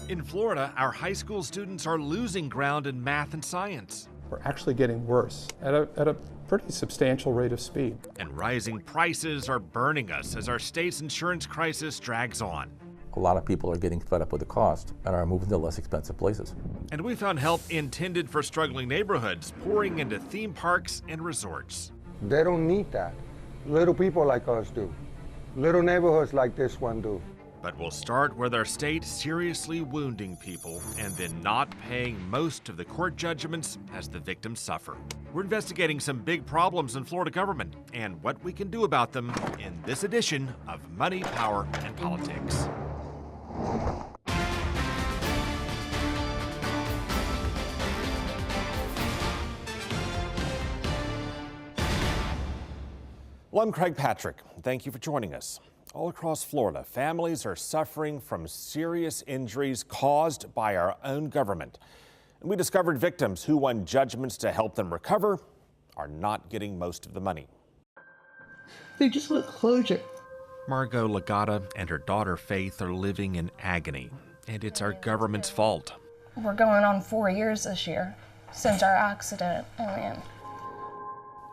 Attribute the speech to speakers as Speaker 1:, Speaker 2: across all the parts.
Speaker 1: In Florida, our high school students are losing ground in math and science.
Speaker 2: We're actually getting worse at a pretty substantial rate of speed.
Speaker 1: And rising prices are burning us as our state's insurance crisis drags on.
Speaker 3: A lot of people are getting fed up with the cost and are moving to less expensive places.
Speaker 1: And we found help intended for struggling neighborhoods pouring into theme parks and resorts.
Speaker 4: They don't need that. Little people like us do. Little neighborhoods like this one do.
Speaker 1: But we'll start with our state seriously wounding people and then not paying most of the court judgments as the victims suffer. We're investigating some big problems in Florida government and what we can do about them in this edition of Money, Power, and Politics. Well, I'm Craig Patrick. Thank you for joining us. All across Florida, families are suffering from serious injuries caused by our own government. And we discovered victims who won judgments to help them recover are not getting most of the money.
Speaker 5: They just want closure.
Speaker 1: Margot Legata and her daughter Faith are living in agony, and it's our government's fault.
Speaker 6: We're going on 4 years this year since our accident.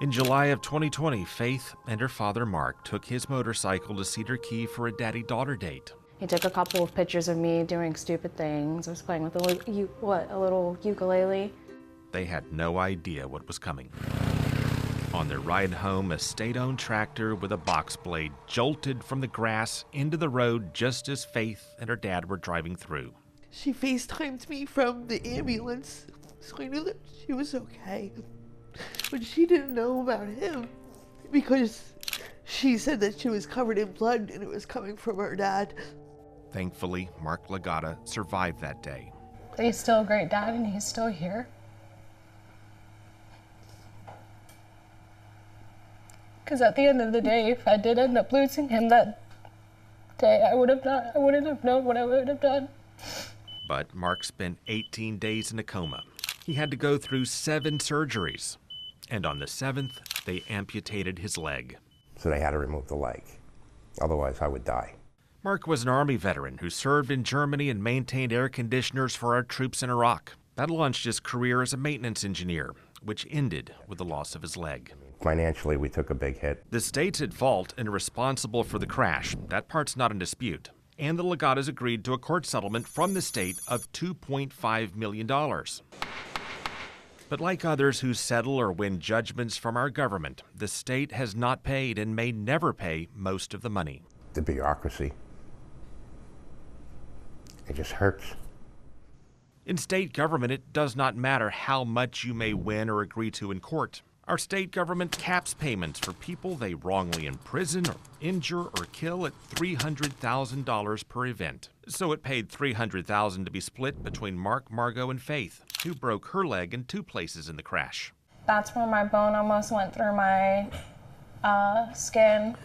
Speaker 1: In July of 2020, Faith and her father Mark took his motorcycle to Cedar Key for a daddy-daughter date.
Speaker 6: He took a couple of pictures of me doing stupid things. I was playing with a little ukulele.
Speaker 1: They had no idea what was coming. On their ride home, a state-owned tractor with a box blade jolted from the grass into the road just as Faith and her dad were driving through.
Speaker 5: She FaceTimed me from the ambulance, so I knew that she was okay. But she didn't know about him because she said that she was covered in blood and it was coming from her dad.
Speaker 1: Thankfully, Mark Legata survived that day.
Speaker 6: He's still a great dad and he's still here. Because at the end of the day, if I did end up losing him that day, I wouldn't have known what I would have done.
Speaker 1: But Mark spent 18 days in a coma. He had to go through 7 surgeries. And on the 7th, they amputated his leg.
Speaker 7: So they had to remove the leg. Otherwise, I would die.
Speaker 1: Mark was an Army veteran who served in Germany and maintained air conditioners for our troops in Iraq. That launched his career as a maintenance engineer, which ended with the loss of his leg.
Speaker 7: Financially, we took a big hit.
Speaker 1: The state's at fault and responsible for the crash. That part's not in dispute. And the Legatas agreed to a court settlement from the state of $2.5 million. But like others who settle or win judgments from our government, the state has not paid and may never pay most of the money.
Speaker 7: The bureaucracy. It just hurts.
Speaker 1: In state government, it does not matter how much you may win or agree to in court. Our state government caps payments for people they wrongly imprison or injure or kill at $300,000 per event. So it paid $300,000 to be split between Mark, Margot, and Faith, who broke her leg in 2 places in the crash.
Speaker 6: That's where my bone almost went through my skin.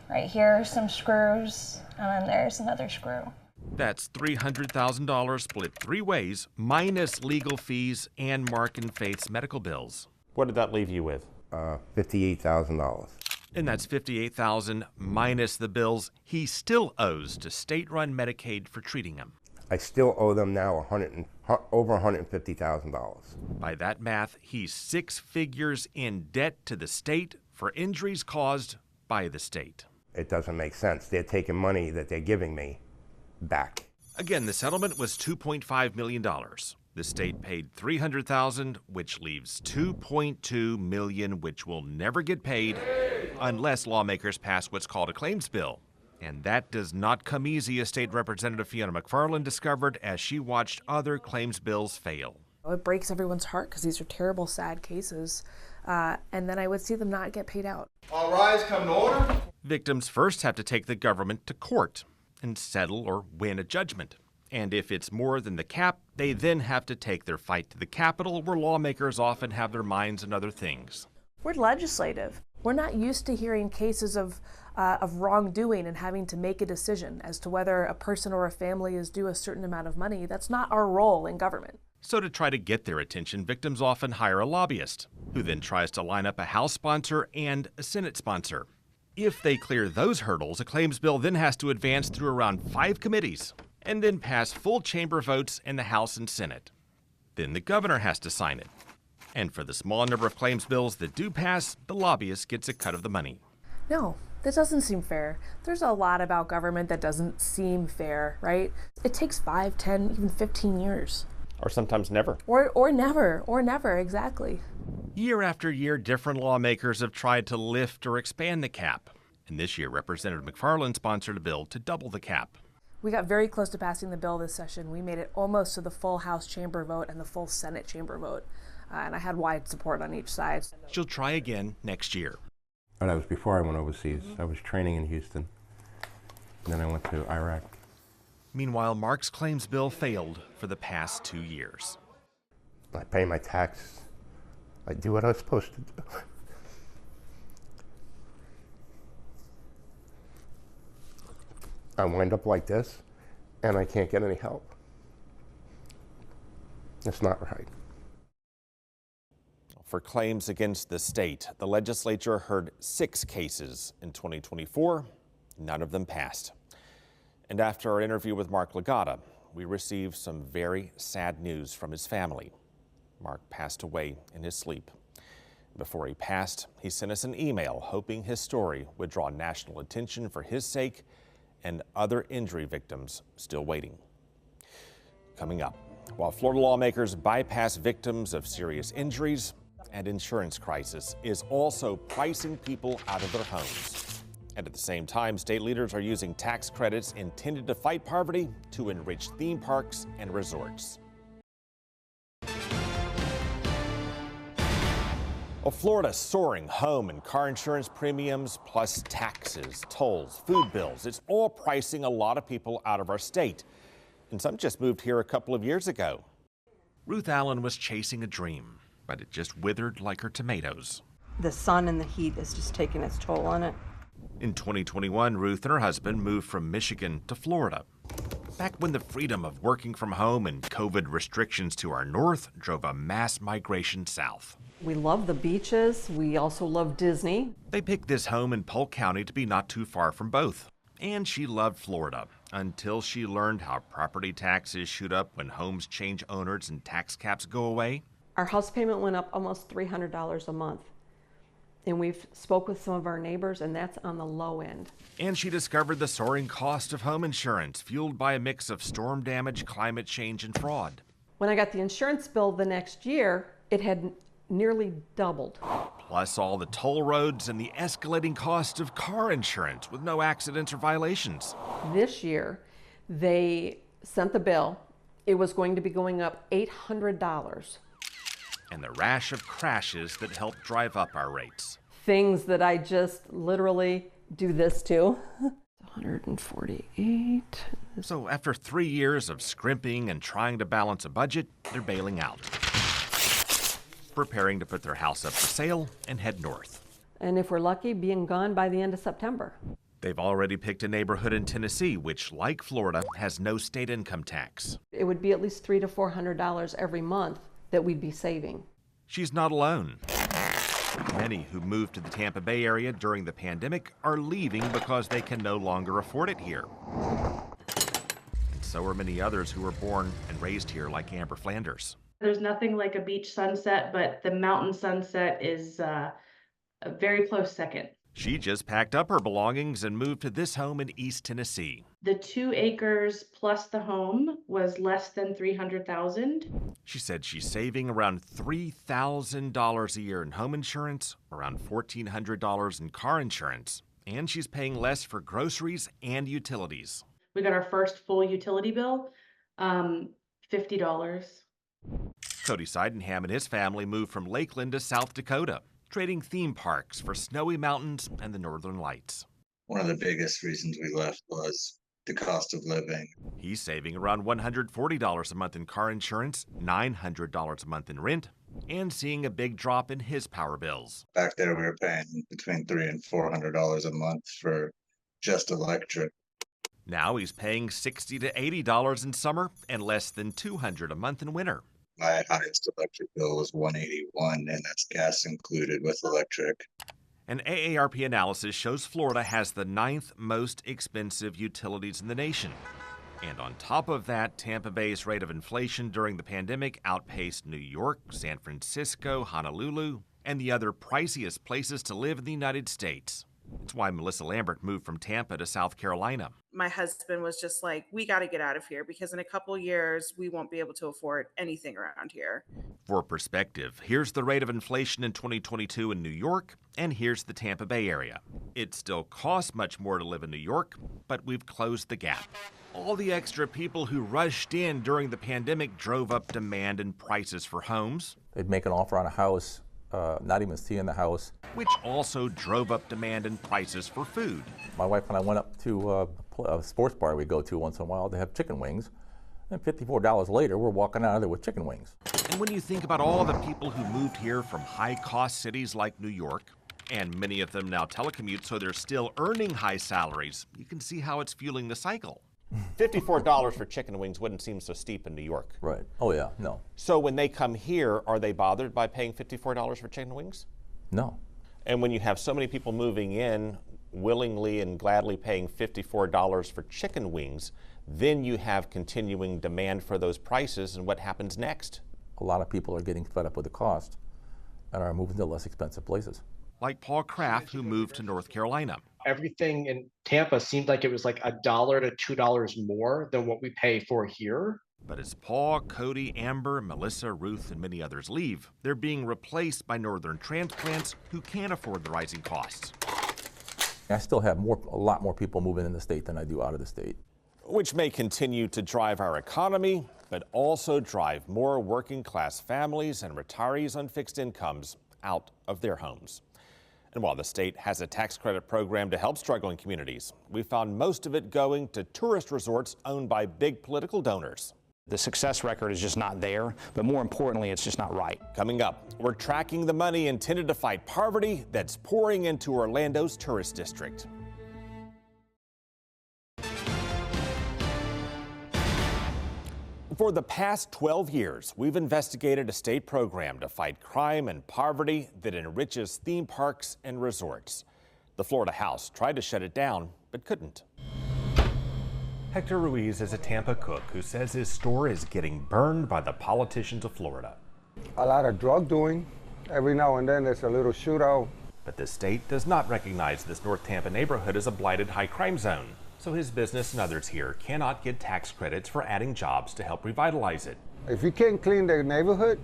Speaker 6: Right here, some screws, and then there's another screw.
Speaker 1: That's $300,000 split 3 ways, minus legal fees and Mark and Faith's medical bills. What did that leave you with?
Speaker 7: $58,000.
Speaker 1: And that's $58,000 minus the bills he still owes to state-run Medicaid for treating him.
Speaker 7: I still owe them now over $150,000.
Speaker 1: By that math, he's 6 figures in debt to the state for injuries caused by the state.
Speaker 7: It doesn't make sense. They're taking money that they're giving me back.
Speaker 1: Again, the settlement was $2.5 million. The state paid $300,000, which leaves $2.2 million, which will never get paid unless lawmakers pass what's called a claims bill. And that does not come easy, as State Representative Fiona McFarland discovered as she watched other claims bills fail.
Speaker 8: It breaks everyone's heart because these are terrible, sad cases. And then I would see them not get paid out.
Speaker 4: All rise, come to order.
Speaker 1: Victims first have to take the government to court and settle or win a judgment. And if it's more than the cap, they then have to take their fight to the Capitol, where lawmakers often have their minds on other things.
Speaker 8: We're legislative. We're not used to hearing cases of wrongdoing and having to make a decision as to whether a person or a family is due a certain amount of money. That's not our role in government.
Speaker 1: So to try to get their attention, victims often hire a lobbyist, who then tries to line up a House sponsor and a Senate sponsor. If they clear those hurdles, a claims bill then has to advance through around 5 committees and then pass full chamber votes in the House and Senate. Then the governor has to sign it. And for the small number of claims bills that do pass, the lobbyist gets a cut of the money.
Speaker 8: No, that doesn't seem fair. There's a lot about government that doesn't seem fair, right? It takes 5, 10, even 15 years.
Speaker 9: Or sometimes never.
Speaker 8: Or never, exactly.
Speaker 1: Year after year, different lawmakers have tried to lift or expand the cap. And this year, Representative McFarland sponsored a bill to double the cap.
Speaker 8: We got very close to passing the bill this session. We made it almost to the full House chamber vote and the full Senate chamber vote. And I had wide support on each side.
Speaker 1: She'll try again next year.
Speaker 7: Oh, that was before I went overseas. I was training in Houston. And then I went to Iraq.
Speaker 1: Meanwhile, Mark's claims bill failed for the past 2 years.
Speaker 7: I pay my taxes. I do what I was supposed to do. I wind up like this, and I can't get any help. It's not right.
Speaker 9: For claims against the state, the legislature heard 6 cases in 2024. None of them passed. And after our interview with Mark Legata, we received some very sad news from his family. Mark passed away in his sleep. Before he passed, he sent us an email hoping his story would draw national attention for his sake and other injury victims still waiting. Coming up, while Florida lawmakers bypass victims of serious injuries, an insurance crisis is also pricing people out of their homes. And at the same time, state leaders are using tax credits intended to fight poverty to enrich theme parks and resorts. Well, Florida's soaring home and car insurance premiums, plus taxes, tolls, food bills. It's all pricing a lot of people out of our state. And some just moved here a couple of years ago.
Speaker 1: Ruth Allen was chasing a dream, but it just withered like her tomatoes.
Speaker 10: The sun and the heat is just taking its toll on it.
Speaker 1: In 2021, Ruth and her husband moved from Michigan to Florida. Back when the freedom of working from home and COVID restrictions to our north drove a mass migration south.
Speaker 10: We love the beaches. We also love Disney.
Speaker 1: They picked this home in Polk County to be not too far from both. And she loved Florida until she learned how property taxes shoot up when homes change owners and tax caps go away.
Speaker 10: Our house payment went up almost $300 a month. And we've spoke with some of our neighbors, and that's on the low end.
Speaker 1: And she discovered the soaring cost of home insurance, fueled by a mix of storm damage, climate change, and fraud.
Speaker 10: When I got the insurance bill the next year, it had nearly doubled.
Speaker 1: Plus all the toll roads and the escalating cost of car insurance with no accidents or violations.
Speaker 10: This year, they sent the bill. It was going to be going up $800.
Speaker 1: And the rash of crashes that helped drive up our rates.
Speaker 10: Things that I just literally do this to. 148.
Speaker 1: So after 3 years of scrimping and trying to balance a budget, they're bailing out. Preparing to put their house up for sale and head north.
Speaker 10: And if we're lucky, being gone by the end of September.
Speaker 1: They've already picked a neighborhood in Tennessee, which, like Florida, has no state income tax.
Speaker 10: It would be at least $300 to $400 every month that we'd be saving.
Speaker 1: She's not alone. Many who moved to the Tampa Bay area during the pandemic are leaving because they can no longer afford it here. And so are many others who were born and raised here, like Amber Flanders.
Speaker 11: There's nothing like a beach sunset, but the mountain sunset is a very close second.
Speaker 1: She just packed up her belongings and moved to this home in East Tennessee.
Speaker 11: The 2 acres plus the home was less than $300,000.
Speaker 1: She said she's saving around $3,000 a year in home insurance, around $1,400 in car insurance, and she's paying less for groceries and utilities.
Speaker 11: We got our first full utility bill, $50.
Speaker 1: Cody Sydenham and his family moved from Lakeland to South Dakota, trading theme parks for snowy mountains and the northern lights.
Speaker 12: One of the biggest reasons we left was the cost of living.
Speaker 1: He's saving around $140 a month in car insurance, $900 a month in rent, and seeing a big drop in his power bills.
Speaker 12: Back there, we were paying between $300 and $400 a month for just electric.
Speaker 1: Now he's paying $60 to $80 in summer and less than $200 a month in winter.
Speaker 12: My highest electric bill was $181, and that's gas included with electric.
Speaker 1: An AARP analysis shows Florida has the 9th most expensive utilities in the nation. And on top of that, Tampa Bay's rate of inflation during the pandemic outpaced New York, San Francisco, Honolulu, and the other priciest places to live in the United States. That's why Melissa Lambert moved from Tampa to South Carolina.
Speaker 13: My husband was just like, we got to get out of here because in a couple years, we won't be able to afford anything around here.
Speaker 1: For perspective, here's the rate of inflation in 2022 in New York, and here's the Tampa Bay area. It still costs much more to live in New York, but we've closed the gap. All the extra people who rushed in during the pandemic drove up demand and prices for homes.
Speaker 3: They'd make an offer on a house, not even seeing the house.
Speaker 1: Which also drove up demand and prices for food.
Speaker 3: My wife and I went up to a sports bar we go to once in a while to have chicken wings. And $54 later, we're walking out of there with chicken wings.
Speaker 1: And when you think about all the people who moved here from high-cost cities like New York, and many of them now telecommute, so they're still earning high salaries, you can see how it's fueling the cycle.
Speaker 9: $54 for chicken wings wouldn't seem so steep in New York.
Speaker 3: Right. Oh, yeah. No.
Speaker 9: So when they come here, are they bothered by paying $54 for chicken wings?
Speaker 3: No.
Speaker 9: And when you have so many people moving in, willingly and gladly paying $54 for chicken wings, then you have continuing demand for those prices, and what happens next?
Speaker 3: A lot of people are getting fed up with the cost and are moving to less expensive places.
Speaker 1: Like Paul Kraft, who moved to North Carolina.
Speaker 14: Everything in Tampa seemed like it was like $1 to $2 more than what we pay for here.
Speaker 1: But as Paul, Cody, Amber, Melissa, Ruth, and many others leave, they're being replaced by northern transplants who can't afford the rising costs.
Speaker 3: I still have a lot more people moving in the state than I do out of the state.
Speaker 9: Which may continue to drive our economy, but also drive more working class families and retirees on fixed incomes out of their homes. And while the state has a tax credit program to help struggling communities, we found most of it going to tourist resorts owned by big political donors.
Speaker 15: The success record is just not there, but more importantly, it's just not right.
Speaker 9: Coming up, we're tracking the money intended to fight poverty that's pouring into Orlando's tourist district. For the past 12 years, we've investigated a state program to fight crime and poverty that enriches theme parks and resorts. The Florida House tried to shut it down, but couldn't. Hector Ruiz is a Tampa cook who says his store is getting burned by the politicians of Florida.
Speaker 4: A lot of drug doing. Every now and then there's a little shootout.
Speaker 1: But the state does not recognize this North Tampa neighborhood as a blighted high crime zone. So his business and others here cannot get tax credits for adding jobs to help revitalize it.
Speaker 4: If you can't clean the neighborhood,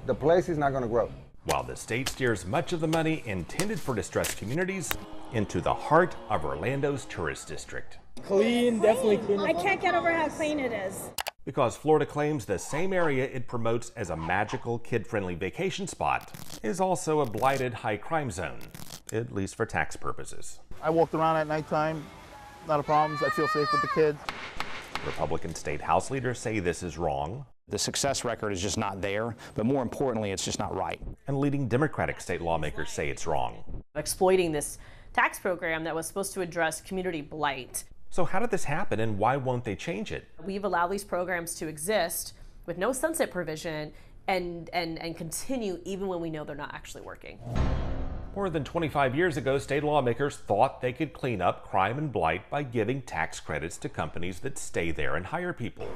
Speaker 4: the place is not going to grow.
Speaker 1: While the state steers much of the money intended for distressed communities into the heart of Orlando's tourist district.
Speaker 16: Clean, definitely clean. I can't get over how clean it is.
Speaker 1: Because Florida claims the same area it promotes as a magical, kid-friendly vacation spot is also a blighted high crime zone, at least for tax purposes.
Speaker 17: I walked around at nighttime. Not a problem. I feel safe with the kids.
Speaker 1: Republican state House leaders say this is wrong.
Speaker 15: The success record is just not there, but more importantly, it's just not right.
Speaker 1: And leading Democratic state lawmakers say it's wrong.
Speaker 18: Exploiting this tax program that was supposed to address community blight.
Speaker 1: So how did this happen, and why won't they change it?
Speaker 18: We've allowed these programs to exist with no sunset provision and continue even when we know they're not actually working.
Speaker 1: More than 25 years ago, state lawmakers thought they could clean up crime and blight by giving tax credits to companies that stay there and hire people.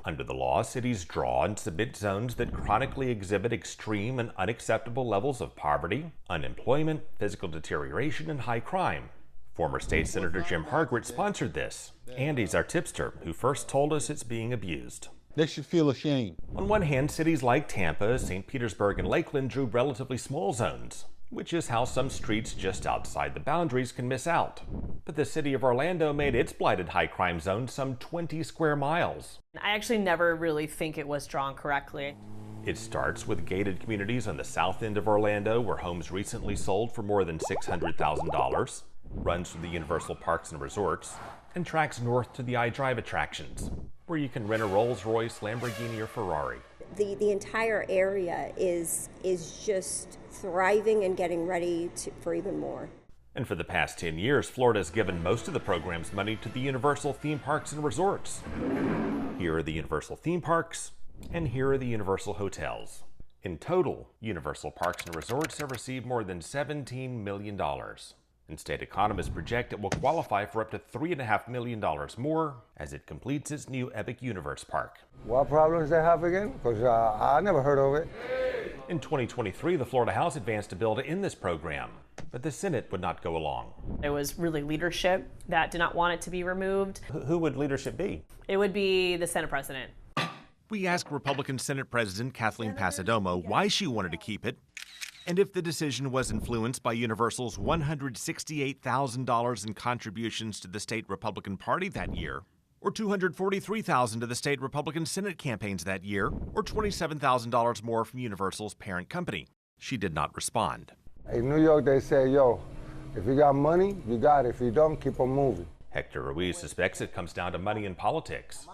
Speaker 1: Under the law, cities draw and submit zones that chronically exhibit extreme and unacceptable levels of poverty, unemployment, physical deterioration, and high crime. Former State Senator Jim Hargret sponsored this, and he's our tipster who first told us it's being abused.
Speaker 17: They should feel ashamed.
Speaker 1: On one hand, cities like Tampa, St. Petersburg, and Lakeland drew relatively small zones, which is how some streets just outside the boundaries can miss out. But the city of Orlando made its blighted high crime zone some 20 square miles.
Speaker 18: I actually never really think it was drawn correctly.
Speaker 1: It starts with gated communities on the south end of Orlando where homes recently sold for more than $600,000, runs through the Universal Parks and Resorts, and tracks north to the iDrive attractions, where you can rent a Rolls-Royce, Lamborghini, or Ferrari.
Speaker 19: The entire area is just thriving and getting ready for even more.
Speaker 1: And for the past 10 years, Florida has given most of the program's money to the Universal theme parks and resorts. Here are the Universal theme parks, and here are the Universal hotels. In total, Universal Parks and Resorts have received more than $17 million. And state economists project it will qualify for up to $3.5 million more as it completes its new Epic Universe Park.
Speaker 4: What problems they have again? Because I never heard of it.
Speaker 1: In 2023, the Florida House advanced a bill to end this program, but the Senate would not go along.
Speaker 18: It was really leadership that did not want it to be removed.
Speaker 3: Who would leadership be?
Speaker 18: It would be the Senate president.
Speaker 1: We asked Republican Senate President Kathleen Passidomo why she wanted to keep it, and if the decision was influenced by Universal's $168,000 in contributions to the state Republican Party that year, or $243,000 to the state Republican Senate campaigns that year, or $27,000 more from Universal's parent company. She did not respond.
Speaker 4: In New York, they say, yo, if you got money, you got it. If you don't, keep on moving.
Speaker 1: Hector Ruiz suspects it comes down to money in politics.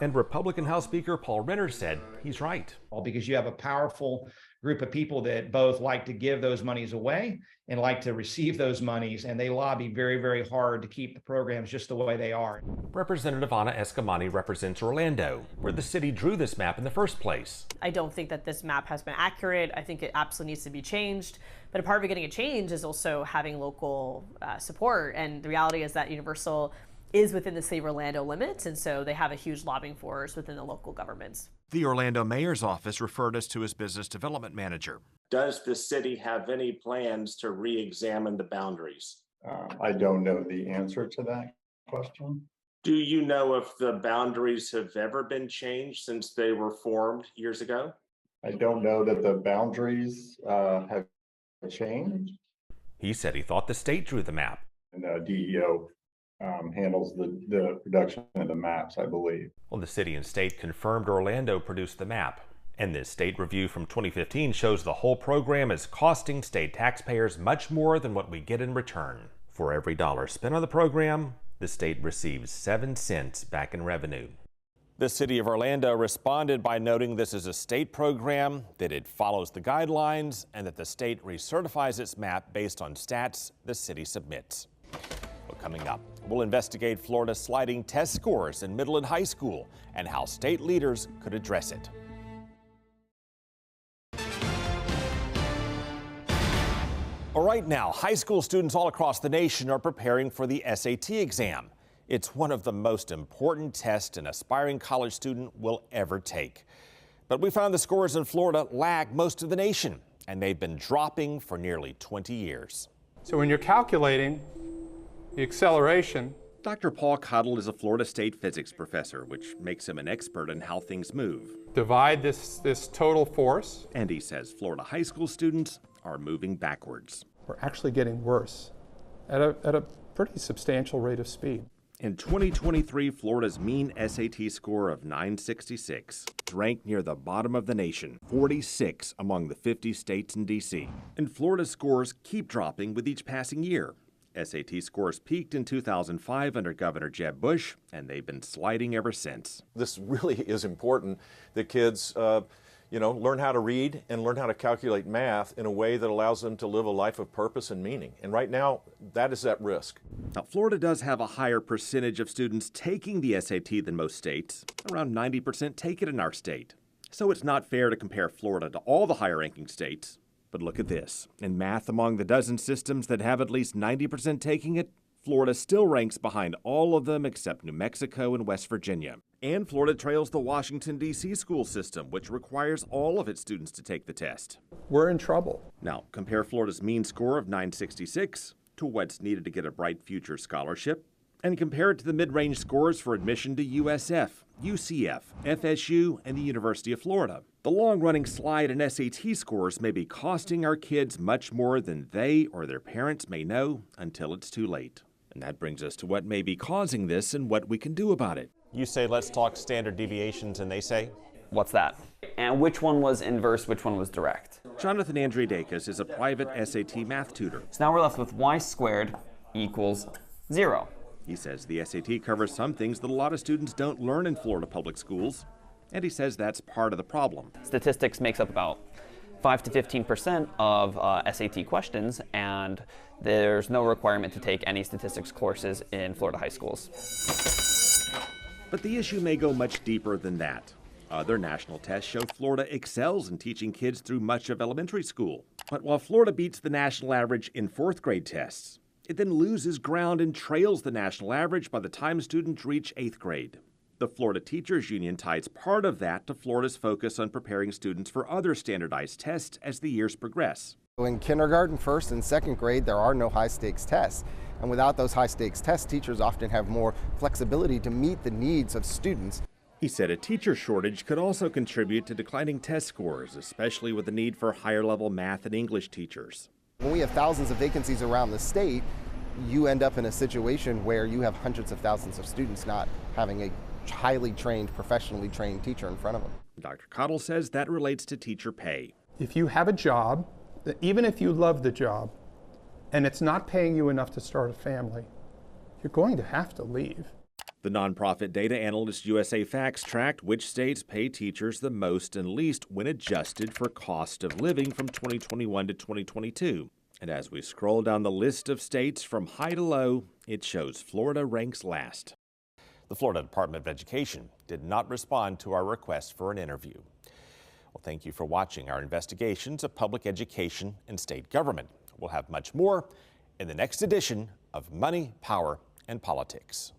Speaker 1: And Republican House Speaker Paul Renner said he's right.
Speaker 20: All because you have a powerful group of people that both like to give those monies away and like to receive those monies, and they lobby very, very hard to keep the programs just the way they are.
Speaker 1: Representative Anna Escamani represents Orlando, where the city drew this map in the first place.
Speaker 18: I don't think that this map has been accurate. I think it absolutely needs to be changed. But a part of getting it changed is also having local support. And the reality is that Universal is within the city of Orlando limits, and so they have a huge lobbying force within the local governments.
Speaker 1: The Orlando mayor's office referred us to his business development manager.
Speaker 21: Does the city have any plans to re-examine the boundaries?
Speaker 22: I don't know the answer to that question.
Speaker 21: Do you know if the boundaries have ever been changed since they were formed years ago?
Speaker 22: I don't know that the boundaries have changed.
Speaker 1: He said he thought the state drew the map.
Speaker 22: And DEO handles the production of the maps, I believe.
Speaker 1: Well, the city and state confirmed Orlando produced the map. And this state review from 2015 shows the whole program is costing state taxpayers much more than what we get in return. For every dollar spent on the program, the state receives 7 cents back in revenue.
Speaker 9: The city of Orlando responded by noting this is a state program, that it follows the guidelines, and that the state recertifies its map based on stats the city submits. Well, coming up, we'll investigate Florida's sliding test scores in middle and high school and how state leaders could address it. All right, now, high school students all across the nation are preparing for the SAT exam. It's one of the most important tests an aspiring college student will ever take. But we found the scores in Florida lag most of the nation, and they've been dropping for nearly 20 years.
Speaker 2: So when you're calculating the acceleration,
Speaker 1: Dr. Paul Cottle is a Florida State physics professor, which makes him an expert in how things move.
Speaker 2: divide this total force.
Speaker 1: And he says Florida high school students are moving backwards.
Speaker 2: We're actually getting worse at a pretty substantial rate of speed.
Speaker 1: In 2023, Florida's mean SAT score of 966 ranked near the bottom of the nation, 46 among the 50 states in D.C. And Florida's scores keep dropping with each passing year. SAT scores peaked in 2005 under Governor Jeb Bush, and they've been sliding ever since.
Speaker 23: This really is important that kids learn how to read and learn how to calculate math in a way that allows them to live a life of purpose and meaning. And right now, that is at risk.
Speaker 1: Now, Florida does have a higher percentage of students taking the SAT than most states. Around 90% take it in our state. So it's not fair to compare Florida to all the higher-ranking states. But look at this. In math, among the dozen systems that have at least 90% taking it, Florida still ranks behind all of them except New Mexico and West Virginia. And Florida trails the Washington, D.C. school system, which requires all of its students to take the test.
Speaker 2: We're in trouble.
Speaker 1: Now, compare Florida's mean score of 966 to what's needed to get a Bright Future scholarship, and compare it to the mid-range scores for admission to USF, UCF, FSU, and the University of Florida. The long-running slide in SAT scores may be costing our kids much more than they or their parents may know until it's too late. And that brings us to what may be causing this and what we can do about it.
Speaker 9: You say, let's talk standard deviations, and they say?
Speaker 24: What's that? And which one was inverse, which one was direct?
Speaker 1: Jonathan Andriadakis is a private SAT math tutor.
Speaker 24: So now we're left with y squared equals 0.
Speaker 1: He says the SAT covers some things that a lot of students don't learn in Florida public schools, and he says that's part of the problem.
Speaker 24: Statistics makes up about 5 to 15% of SAT questions, and there's no requirement to take any statistics courses in Florida high schools.
Speaker 1: But the issue may go much deeper than that. Other national tests show Florida excels in teaching kids through much of elementary school. But while Florida beats the national average in fourth grade tests, it then loses ground and trails the national average by the time students reach 8th grade. The Florida Teachers Union ties part of that to Florida's focus on preparing students for other standardized tests as the years progress.
Speaker 5: In kindergarten, first and second grade, there are no high-stakes tests. And without those high-stakes tests, teachers often have more flexibility to meet the needs of students.
Speaker 1: He said a teacher shortage could also contribute to declining test scores, especially with the need for higher-level math and English teachers.
Speaker 5: When we have thousands of vacancies around the state, you end up in a situation where you have hundreds of thousands of students not having a highly trained, professionally trained teacher in front of them.
Speaker 1: Dr. Cottle says that relates to teacher pay.
Speaker 2: If you have a job, even if you love the job, and it's not paying you enough to start a family, you're going to have to leave.
Speaker 1: The nonprofit data analyst USA Facts tracked which states pay teachers the most and least when adjusted for cost of living from 2021 to 2022. And as we scroll down the list of states from high to low, it shows Florida ranks last.
Speaker 9: The Florida Department of Education did not respond to our request for an interview. Well, thank you for watching our investigations of public education and state government. We'll have much more in the next edition of Money, Power, and Politics.